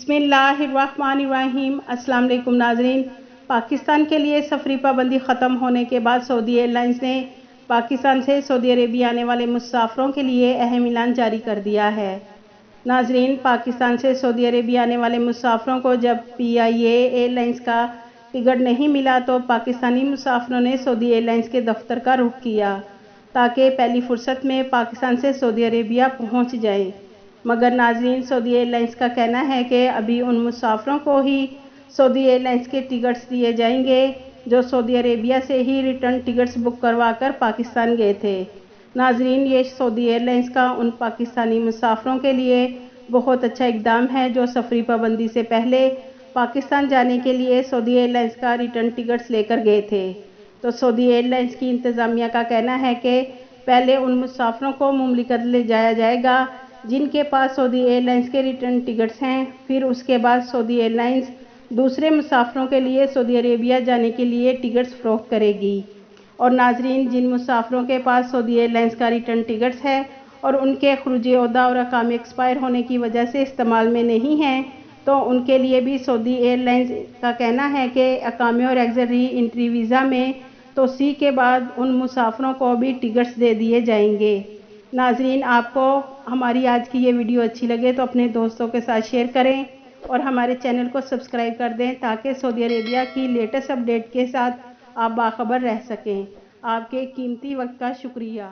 बिस्मिल्लाहिर्रहमानिर्रहीम। अस्सलाम वालेकुम नाज़रीन। पाकिस्तान के लिए सफरी पाबंदी ख़त्म होने के बाद सऊदी एयरलाइंस ने पाकिस्तान से सऊदी अरेबिया आने वाले मुसाफिरों के लिए अहम ऐलान जारी कर दिया है। नाज़रीन, पाकिस्तान से सऊदी अरेबिया आने वाले मुसाफिरों को जब PIA एयरलाइंस का टिकट नहीं मिला तो पाकिस्तानी मुसाफिरों ने सऊदी एयरलाइंस के दफ्तर का रुख किया ताकि पहली फुर्सत में पाकिस्तान से सऊदी अरेबिया पहुंच जाएं। मगर नाज़रीन, सऊदी एयरलाइंस का कहना है कि अभी उन मुसाफिरों को ही सऊदी एयरलाइंस के टिकट्स दिए जाएंगे जो सऊदी अरेबिया से ही रिटर्न टिकट्स बुक करवा कर पाकिस्तान गए थे। नाज़रीन, ये सऊदी एयरलाइंस का उन पाकिस्तानी मुसाफिरों के लिए बहुत अच्छा इक़दाम है जो सफरी पाबंदी से पहले पाकिस्तान जाने के लिए सऊदी एयरलाइंस का रिटर्न टिकट्स लेकर गए थे। तो सऊदी एयरलाइंस की इंतज़ामिया का कहना है कि पहले उन मुसाफिरों को मुमलिकत ले जाया जाएगा जिनके पास सऊदी एयरलाइंस के रिटर्न टिकट्स हैं। फिर उसके बाद सऊदी एयरलाइंस दूसरे मुसाफिरों के लिए सऊदी अरेबिया जाने के लिए टिकट्स फ़रोख्त करेगी। और नाज़रीन, जिन मुसाफिरों के पास सऊदी एयरलाइंस का रिटर्न टिकट्स है और उनके खरूज ओहदा और अकाम एक्सपायर होने की वजह से इस्तेमाल में नहीं हैं, तो उनके लिए भी सऊदी एयरलाइंस का कहना है कि अकामे और एक्ज़री एंट्री वीज़ा में तोसी के बाद उन मुसाफिरों को भी टिकट्स दे दिए जाएंगे। नाज़रीन, आपको हमारी आज की ये वीडियो अच्छी लगे तो अपने दोस्तों के साथ शेयर करें और हमारे चैनल को सब्सक्राइब कर दें ताकि सऊदी अरेबिया की लेटेस्ट अपडेट के साथ आप बाखबर रह सकें। आपके कीमती वक्त का शुक्रिया।